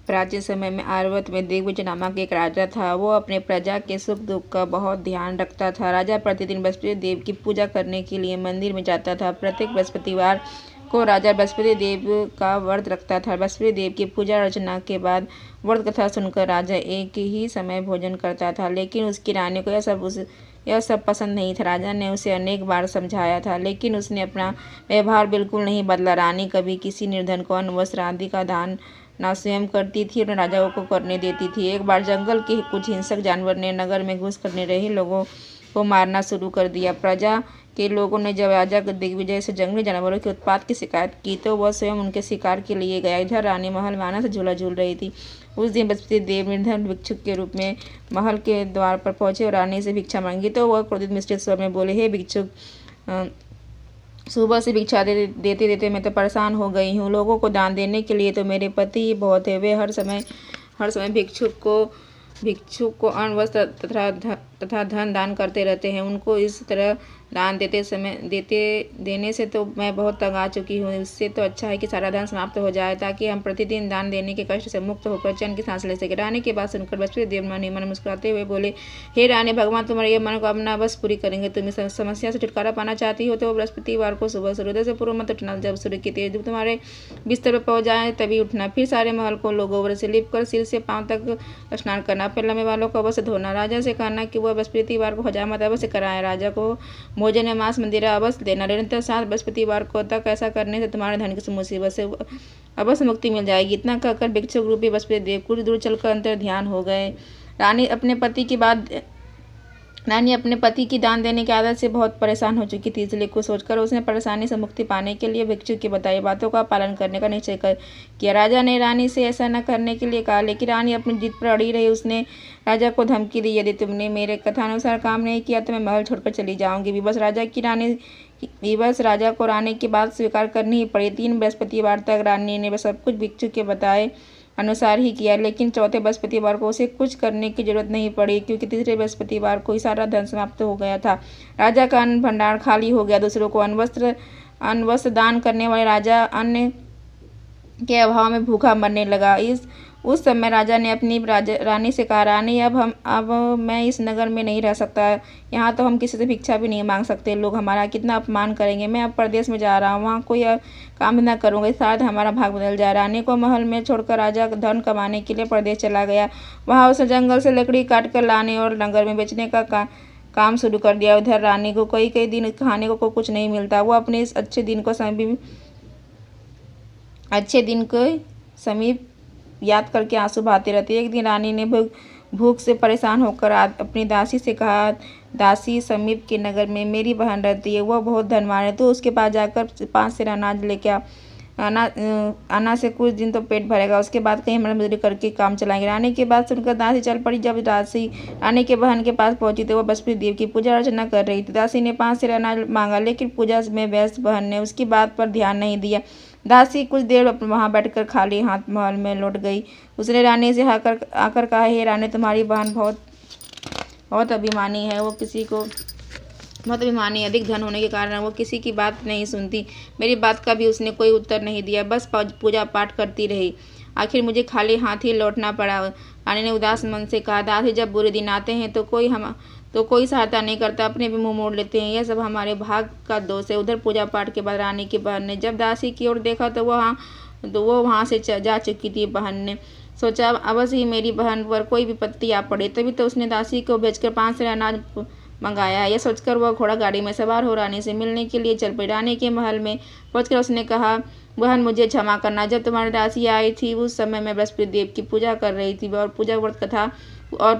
प्राचीन समय में आर्यावर्त में दिग्विजय नामक एक राजा था। वो अपने प्रजा के सुख दुख का बहुत ध्यान रखता था। राजा प्रतिदिन बृहस्पति देव की पूजा करने के लिए मंदिर में जाता था। प्रत्येक बृहस्पतिवार को राजा बृहस्पति देव का व्रत रखता था। बृहस्पति देव की पूजा अर्चना के बाद व्रत कथा सुनकर राजा एक ही समय भोजन करता था। लेकिन उसकी रानी को यह सब पसंद नहीं था। राजा ने उसे अनेक बार समझाया था, लेकिन उसने अपना व्यवहार बिल्कुल नहीं बदला। रानी कभी किसी निर्धन को अन्न वस्त्र आदि का दान न स्वयं करती थी और न राजाओं को करने देती थी। एक बार जंगल के कुछ हिंसक जानवर ने नगर में घुस कर रहे लोगों को मारना शुरू कर दिया। प्रजा के लोगों ने जब राजा दिग्विजय से जंगली जानवरों के उत्पात की शिकायत की तो वह स्वयं उनके शिकार के लिए गया। इधर रानी महल में आनंद से झूला झूल रही थी। उस दिन बृहस्पति देव निर्धन भिक्षुक के रूप में महल के द्वार पर पहुंचे और रानी से भिक्षा मांगी तो वह क्रोधित मिष्टिक स्वर में बोले, हे भिक्षुक, सुबह से भिक्षा देते देते मैं तो परेशान हो गई हूँ। लोगों को दान देने के लिए तो मेरे पति ही बहुत है। वे हर समय भिक्षुक को अन्न वस्त्र तथा धन दान करते रहते हैं। उनको इस तरह दान देने से तो मैं बहुत तंग आ चुकी हूँ। इससे तो अच्छा है कि सारा धन समाप्त हो जाए, ताकि हम प्रतिदिन दान देने के कष्ट से मुक्त होकर चैन की सांस ले सके। रानी की बात सुनकर बृहस्पति देव मन ही मन मुस्कुराते हुए बोले, हे रानी, भगवान तुम्हारी ये मनोकामना बस पूरी करेंगे। तुम इस समस्या से छुटकारा पाना चाहती हो तो बृहस्पतिवार को सुबह सूर्योदय से पूर्व मत उठना। जब सूर्य की तेज धूप तुम्हारे बिस्तर पर पहुंच जाए तभी उठना। फिर सारे महल को गोबर से लिप कर सिर से पांव तक स्नान करना। फिर लंबे बालों को अवश्य धोना। राजा से कहना कि वह बृहस्पतिवार को हजामत अवश्य कराए। राजा को भोजन में मांस मंदिरा अवश्य देना। निरंतर 7 बृहस्पतिवार को तक ऐसा करने से तुम्हारे धन की मुसीबत से अवश्य मुक्ति मिल जाएगी। इतना कहकर भिक्षुक रूपी बृहस्पति देव कुछ दूर चलकर अंतर ध्यान हो गए। रानी अपने पति की दान देने की आदत से बहुत परेशान हो चुकी थी, इसलिए कुछ सोचकर उसने परेशानी से मुक्ति पाने के लिए भिक्षुक की बताई बातों का पालन करने का निश्चय किया। राजा ने रानी से ऐसा न करने के लिए कहा, लेकिन रानी अपनी जिद पर अड़ी रही। उसने राजा को धमकी दी, यदि तुमने मेरे कथानुसार काम नहीं किया तो मैं महल छोड़कर चली जाऊंगी। विवश राजा को रानी की बात स्वीकार करनी ही पड़ी। 3 बृहस्पतिवार तक रानी ने सब कुछ भिक्षुक के बताए अनुसार ही किया, लेकिन चौथे बृहस्पतिवार को उसे कुछ करने की जरूरत नहीं पड़ी, क्योंकि तीसरे बृहस्पतिवार को ही सारा धन समाप्त हो गया था। राजा का अन्न भंडार खाली हो गया। दूसरों को अन्न वस्त्र दान करने वाले राजा अन्न के अभाव में भूखा मरने लगा। उस समय राजा ने अपनी रानी से कहा, रानी, अब मैं इस नगर में नहीं रह सकता। यहाँ तो हम किसी से भिक्षा भी नहीं मांग सकते। लोग हमारा कितना अपमान करेंगे। मैं अब परदेश में जा रहा हूँ, वहाँ कोई काम धंधा करूँगा। शायद हमारा भाग बदल जाए। रानी को महल में छोड़कर राजा धन कमाने के लिए परदेश चला गया। वहाँ उसने जंगल से लकड़ी काट कर लाने और नगर में बेचने का काम शुरू कर दिया। उधर रानी को कई दिन खाने को कुछ नहीं मिलता। वो अपने इस अच्छे दिन को समीप याद करके आंसू बहाते रहते। एक दिन रानी ने भूख से परेशान होकर अपनी दासी से कहा, दासी, समीप के नगर में मेरी बहन रहती है। वह बहुत धनवान है, तो उसके पास जाकर 5 सेर अनाज लेके आना से कुछ दिन तो पेट भरेगा। उसके बाद कहीं मजदूरी करके काम चलाएंगे। रानी की बात सुनकर दासी चल पड़ी। जब दासी रानी के बहन के पास पहुंची तो वह बृहस्पति देव की पूजा अर्चना कर रही थी। दासी ने 5 सेर अनाज मांगा, लेकिन पूजा में व्यस्त बहन ने उसकी बात पर ध्यान नहीं दिया। दासी कुछ देर वहां बैठकर खाली हाथ महल में लौट गई। उसने रानी से आकर कहा, हे रानी, तुम्हारी बहन बहुत अभिमानी है। अधिक धन होने के कारण वो किसी की बात नहीं सुनती। मेरी बात का भी उसने कोई उत्तर नहीं दिया, बस पूजा पाठ करती रही। आखिर मुझे खाली हाथ ही लौटना पड़ा। रानी ने उदास मन से कहा, दासी, जब बुरे दिन आते हैं तो कोई सहायता नहीं करता, अपने भी मुंह मोड़ लेते हैं। यह सब हमारे भाग का दोष है। उधर पूजा पाठ के बाद रानी की बहन ने जब दासी की ओर देखा तो वो वहाँ से जा चुकी थी। बहन ने सोचा, अवश्य ही मेरी बहन पर कोई विपत्ति आ पड़े, तभी तो उसने दासी को भेजकर 5 सेर अनाज मंगाया है। यह सोचकर वह घोड़ा गाड़ी में सवार हो रानी से मिलने के लिए चल पड़ी। रानी के महल में पहुंचकर उसने कहा, बहन, मुझे क्षमा करना। जब तुम्हारी दासी आई थी उस समय मैं बृहस्पति देव की पूजा कर रही थी और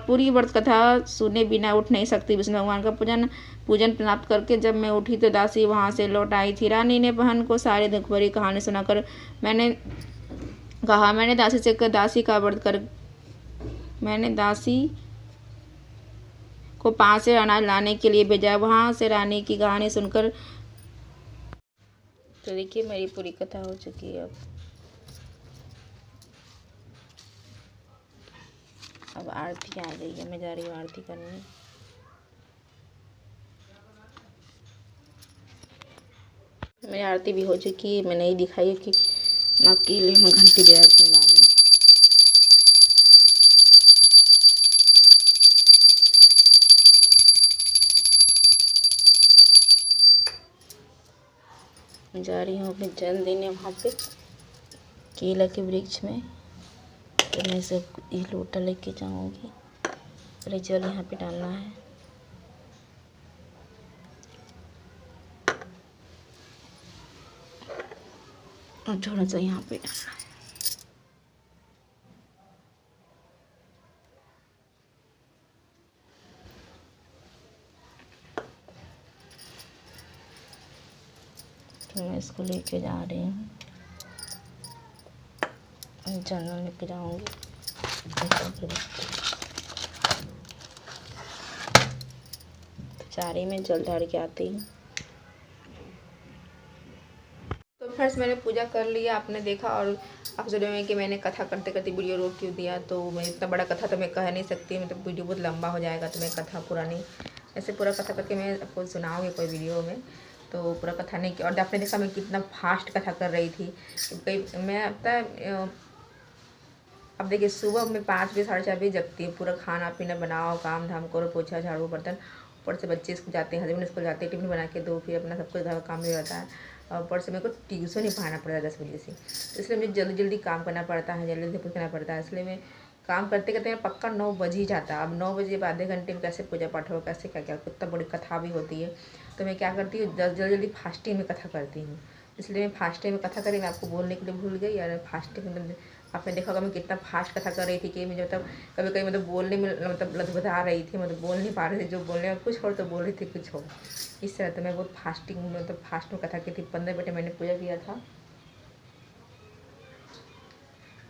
पूरी व्रत कथा सुने बिना उठ नहीं सकती। विष्णु भगवान का पूजन प्राप्त करके जब मैं उठी तो दासी वहां से लौट आई थी। रानी ने बहन को सारी दुख भरी कहानी सुनाकर मैंने दासी से दासी का व्रत कर मैंने दासी को 5 सेर अनाज लाने के लिए भेजा। वहां से रानी की कहानी सुनकर तो देखिए मेरी पूरी कथा हो चुकी है। अब आरती आ गई है, मैं जा रही हूँ आरती करने। मेरी आरती भी हो चुकी है, मैं नहीं दिखाई कि अकेले में घंटी बजाती बाद में। जा रही हूँ अपने जल देने वहाँ पे केला के वृक्ष में। तो मैं सब ये लोटा लेके जाऊँगी। पहले जल यहाँ पे डालना है। और थोड़ा सा यहाँ पे डालना है। तो मैं इसको लेके जा रही हूँ, जल लेके जाऊँगी। तो जा रही मैं जल ढार के आती हूँ। तो फ्रेंड्स मैंने पूजा कर लिया, आपने देखा। और आप सोच रहे हैं कि मैंने कथा करते करते वीडियो रोक क्यों दिया। तो मैं इतना बड़ा कथा तो मैं कह नहीं सकती, मतलब वीडियो बहुत लंबा हो जाएगा। तो मैं कथा पूरा नहीं, ऐसे पूरा कथा करके मैं आपको सुनाऊँगी कोई वीडियो में। तो पूरा कथा नहीं किया। और आपने देखा मैं कितना फास्ट कथा कर रही थी। कई मैं अब देखिए सुबह में 5 बजे 4:30 बजे जगती हूँ। पूरा खाना पीना बनाओ, काम धाम करो, पोछा झाड़ू बर्तन। ऊपर से बच्चे स्कूल जाते हैं, हस्बैंड स्कूल जाते हैं, टिफिन बना के दो, फिर अपना सब कुछ घर का काम भी रहता है। और ऊपर से मेरे को ट्यूशन ही पढ़ाना पड़ता है 10 बजे से। इसलिए मुझे जल्दी जल्दी काम करना पड़ता है, जल्दी जल्दी करना पड़ता है। इसलिए मैं काम करते करते पक्का 9 बज ही जाता है। अब 9 बजे आधे घंटे में कैसे पूजा पाठ हो, कैसे क्या क्या, कितना बड़ी कथा भी होती है। तो मैं क्या करती हूँ, जल्दी जल्दी फास्टिंग में कथा करती हूँ। इसलिए मैं फास्टिंग में कथा करी, मैं आपको बोलने के लिए भूल गई। और फास्टिंग में आपने देखा होगा मैं कितना फास्ट कथा कर रही थी कि मुझे मतलब कभी कभी मतलब बोलने में मतलब लथबथा रही थी, मतलब बोल नहीं पा रही थी। जो बोलने में कुछ और तो बोल रही थी कुछ और। इस तरह तो मैं बहुत फास्टिंग मतलब फास्ट में कथा की थी। 15 बजे मैंने पूजा किया था।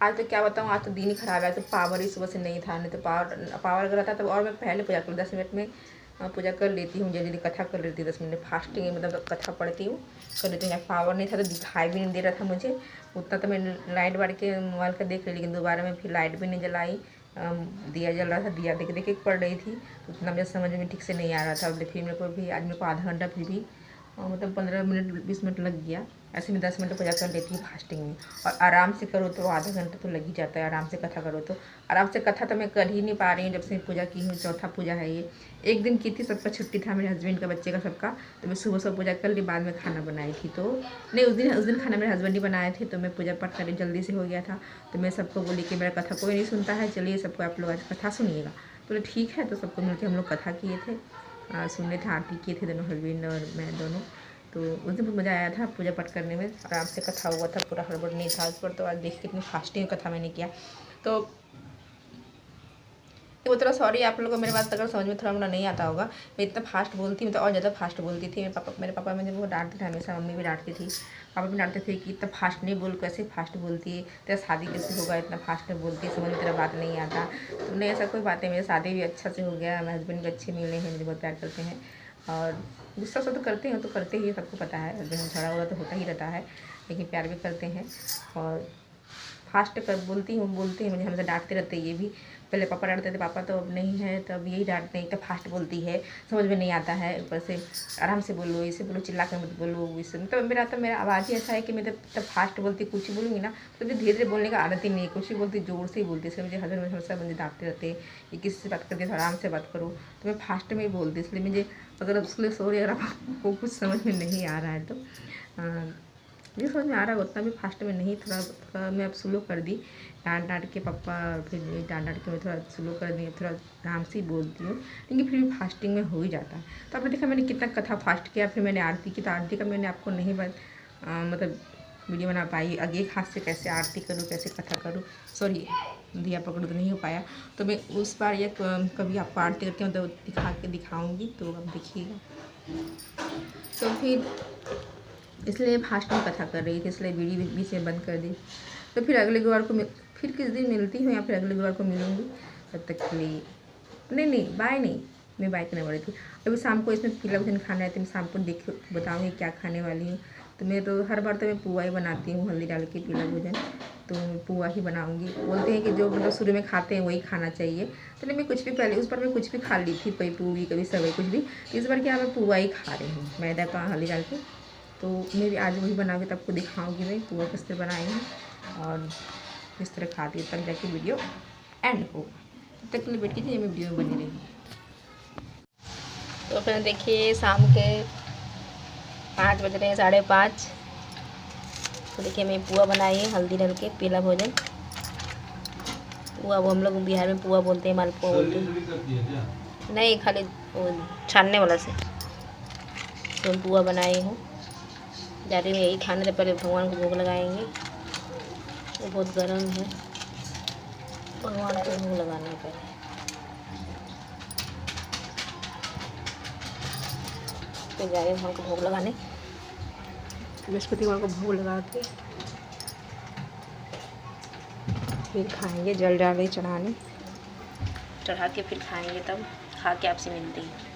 आज तो क्या बताऊँ, आज तो दिन ही खराब है। तो पावर ही सुबह से नहीं था, नहीं तो पावर अगर रहता तो और मैं पहले पूजा कर 10 मिनट में पूजा कर लेती हूँ। जल्दी कथा कर लेती हूँ 10 मिनट फास्टिंग मतलब कथा पढ़ती हूँ, कर लेती हूँ। पावर नहीं था तो दिखाई भी नहीं दे रहा था मुझे उतना। तो मैं लाइट बार के मोबाइल का देख ली, लेकिन दोबारा में फिर लाइट भी नहीं जलाई। दिया जल रहा था, दिया देख देख के पढ़ रही थी। तो उतना मुझे समझ में ठीक से नहीं आ रहा था। फिर मेरे को भी आज मेरे को आधा घंटा फिर भी मतलब 15 मिनट 20 मिनट लग गया। ऐसे में 10 मिनट पूजा कर लेती हूँ फास्टिंग में। और आराम से करो तो आधा घंटा तो लग ही जाता है। आराम से कथा करो तो आराम से। कथा तो मैं कर ही नहीं पा रही हूँ जब से पूजा की हूँ। चौथा पूजा है ये। एक दिन की थी, सबका छुट्टी था, मेरे हस्बैंड का, बच्चे का, सबका। तो मैं सुबह सुबह पूजा कर ली, बाद में खाना बनाई थी। तो नहीं, उस दिन खाना मेरे हस्बैंड ही बनाए थे। तो मैं पूजा पाठ कर जल्दी से हो गया था। तो मैं सबको बोली कि मेरा कथा कोई नहीं सुनता है, चलिए सबको आप लोग आज कथा सुनिएगा। तो ठीक है। तो सबको मिलकर हम लोग कथा किए थे, सुनने थे, आरती किए थे दोनों, हस्बैंड और मैं दोनों। तो उस दिन बहुत मज़ा आया था पूजा पाठ करने में। आराम से कथा हुआ था, पूरा हड़बड़ नहीं था उस पर। तो आज देखिए कितनी फास्टिंग कथा मैंने किया। तो वो थोड़ा सॉरी आप लोगों को मेरे बात अगर समझ में थोड़ा मोड़ा नहीं आता होगा। मैं इतना फास्ट बोलती हूँ, तो और ज़्यादा फास्ट बोलती थी। मेरे पापा मुझे वो डांटते थे हमेशा, मम्मी भी डांटती थी, पापा भी डांटते थे कि इतना फास्ट नहीं बोल, कैसे फास्ट बोलती है, तेरा शादी कैसे होगा, इतना फास्ट में बोलती है, समझ में तेरा बात नहीं आता। तो नहीं, ऐसा कोई बात है, मेरी शादी भी अच्छा से हो गया, मेरे हस्बैंड भी अच्छे मिले हैं, मुझे बहुत प्यार करते हैं। और गुस्सा तो करते हैं, तो करते ही, सबको पता है, हस्बैंड झगड़ा उगड़ा तो होता ही रहता है, लेकिन प्यार भी करते हैं। और फास्ट कर बोलती हूँ, बोलते हैं मुझे, हमेशा डांटते रहते हैं ये भी। पहले पापा डांटते थे, पापा तो अब नहीं है, तो अब यही डांटते हैं, इतना फास्ट बोलती है, समझ में नहीं आता है, ऊपर से आराम से बोलो, इसे बोलो, चिल्ला कर मत बोलो, इससे मतलब मेरा आवाज़ ही ऐसा है कि मैं तब फास्ट बोलती, कुछ ही बोलूँगी ना तो मुझे धीरे धीरे बोलने का आदत ही नहीं है। कुछ ही बोलती, जोर से ही बोलती, इसलिए मुझे हस्बैंड हमेशा मुझे डांटते रहते हैं कि किसी से बात करते तो आराम से बात करो। तो मैं फास्ट में ही बोलती, इसलिए मुझे अगर उसके सॉरी अगर आपको कुछ समझ में नहीं आ रहा है तो मुझे समझ में आ रहा है, उतना भी फास्ट में नहीं, थोड़ा मैं अब स्लो कर दी। डांट के पापा, फिर डांट के मैं थोड़ा स्लो कर दी, थोड़ा आराम से ही बोलती हूँ, लेकिन फिर भी फास्टिंग में हो ही जाता है। तो आपने देखा मैंने कितना कथा फास्ट किया। फिर मैंने आरती की, तो आरती का मैंने आपको नहीं मतलब वीडियो बना पाई। आगे एक हाथ से कैसे आरती करूँ, कैसे कथा करूँ, सॉरी दिया पकड़ो तो नहीं हो पाया। तो मैं उस बार ये कभी आपको आरती करके मतलब दिखाऊँगी, तो आप देखिएगा। तो फिर इसलिए फास्ट में कथा कर रही थी, इसलिए वीडियो बीच में बंद कर दी। तो फिर अगले गुरुवार को फिर किस दिन मिलती हूँ, या फिर अगले गुरुवार को मिलूँगी। तब तक के लिए नहीं बाय नहीं, मैं बाय करने वाली थी। अभी शाम को इसमें पीला भोजन खाना है, तो मैं शाम को बताऊँगी क्या खाने वाली हूँ। तो मैं तो हर बार तो मैं पुआ ही बनाती हूँ, हल्दी डाल के पीला भोजन, तो मैं पुआ ही बनाऊँगी। बोलते हैं कि जो मतलब शुरू में खाते हैं वही खाना चाहिए। तो मैं कुछ भी पहले उस बार मैं कुछ भी खा ली थी, कोई पूरी कभी सेवई कुछ भी। इस बार क्या मैं पुआ ही खा रही हूँ, मैदा का हल्दी डाल के। तो मैं भी आज वही बना के तब आपको दिखाऊंगी मैं पुआ किस तरह बनाई हूँ और किस तरह खाती है, तब जाके वीडियो एंड हो। तब तक के लिए वेट कीजिए, मैं वीडियो में बनी रही। तो फिर देखिए शाम के 5 बज रहे हैं, 5:30। तो देखिए मैं पुआ बनाई है, हल्दी डाल के, पीला भोजन पुआ। वो हम लोग बिहार में पुआ बोलते हैं, मालपुआ बोलते हैं। नहीं, खाली वो छानने वाला से तो हम पुआ बनाई हूँ। जा रही हूँ यही खाने से पहले भगवान को भोग लगाएंगे। वो बहुत गर्म है, भगवान को भोग लगाना है पहले। फिर जा रही हूँ भगवान को भोग लगाने, बृहस्पति भगवान को भोग लगा के फिर खाएंगे। जल डाल रही चढ़ाने, चढ़ा के फिर खाएंगे, तब खा के आपसे मिलती है।